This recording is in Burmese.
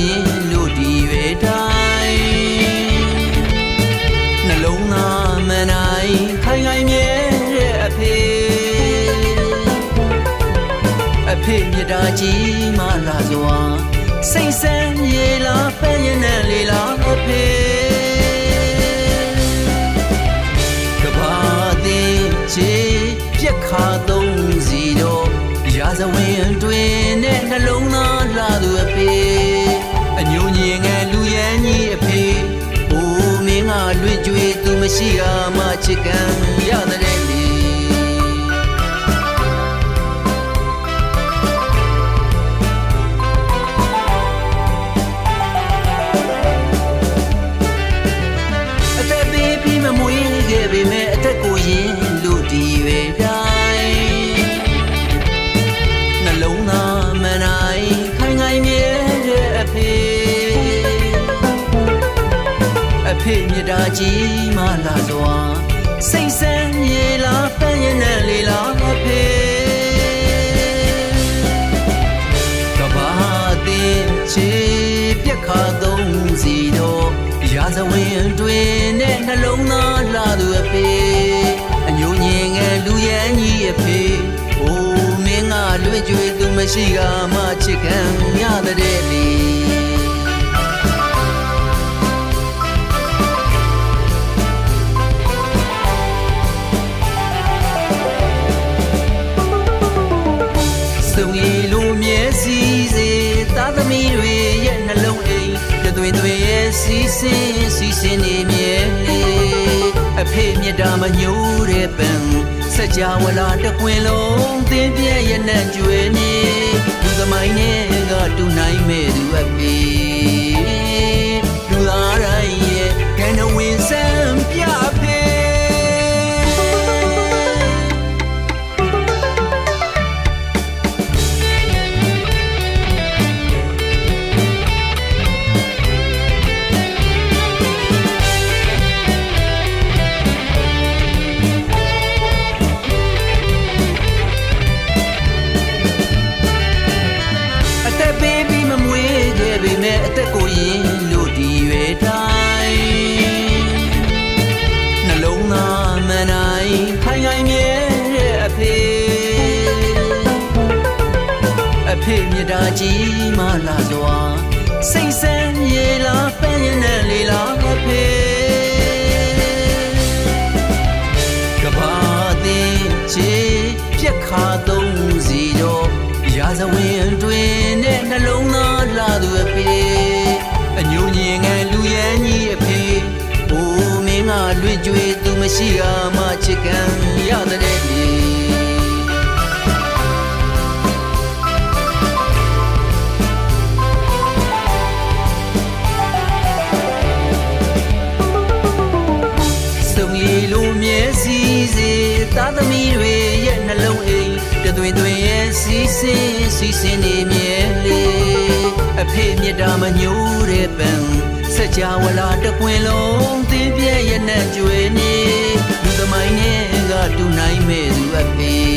ရင်လို့ဒီပဲတိုင်းနှလုံးသားမနိုင်ခိုင်ခိုင်မြဲတဲ့အဖေမြတ်တာကြီးမလာစွာစိတ်ဆန်းရေလာဖဲ့ရင်နဲ့လေလာအဖေကဘာသေးချေပြက်ခါသုံးစီတော့ရာဇဝင်တွင်နဲ့နှလုံးသားလာသူအဖေအညိုညင်ငယ်လူရန်ကြီးအဖေအိုးမင်းကလွင့်ကြွေသူမရှိတာမှချစ်ကန်ရတဲ့လေမွေးခဲ့ပေမဲ့အသက်ကိုရင်လို့ဒီပဲတိုင်းနှလုံးသားမနိုင်ခိုင်ခိုင်မြဲတဲ့အဖေမြတ်တာကြီးမလာစွာစိတ်ဆန်းရေလာဖဲ့ရင်နဲ့လေလာအဖေကဘာတင်ချေပြက်ခါသုံးစီတော့ရာဇဝင်တွင်နဲ့နှလုံးသားလာသူအဖေအညိုညင်ငယ်လူရန်ကြီးအဖေအိုးမင်းကလွင့်ကြွေသူမရှိကမှချစ်ခံရတဲ့လေစုံရီလိုမျက်စိစေသားသမီးတွေရဲ့နှလုံးအိမ်တွေရဲ့စီစဉ်နေမြဲလေအဖေမြတ်တာမညိုးတဲ့ပံစကြဝဠာတကွင်လုံးသင်ပြည့်ရဲ့နဲ့ကျွေးနေလူသမိုင်းနဲ့ကတူနိုင်မဲ့သူအဖေလူသားတိုင်းရဲ့ကံဝင်စံပြဖေအသက်ကိုရင်လို့ဒီပဲတိုင်းနှလုံးသားမနိုင်ခိုင်ခိုင်မြဲတဲ့အဖေမြတ်တာကြီးမလာစွာစိတ်ဆန်းရေလာဖဲ့ရင်နဲ့လေလာအဖေကဘာသေးချေပြက်ခါသုံးစီတော့ရာဇဝင်တွင်နဲ့နှလုံးသားလာသူအဖေအညိုညင်ငယ်လူရန်ကြီးအဖေအိုးမင်းကလွင့်ကြွေသူမရှိတာမှချစ်ကန်ရတဲ့လေစုံရီလိုမျက်စိစေသားသမီးတွေရဲ့နှလုံးအိမ်တွေရဲ့စီစဉ်နေမြဲလေအဖေမြတ်တာမညိုးတဲ့ပံစကြဝဠာတကွင်လုံးသင်ပြည့်ရဲ့နဲ့ကျွေးနေလူသမိုင်းနဲ့ကတူနိုင်မဲ့သူအဖေ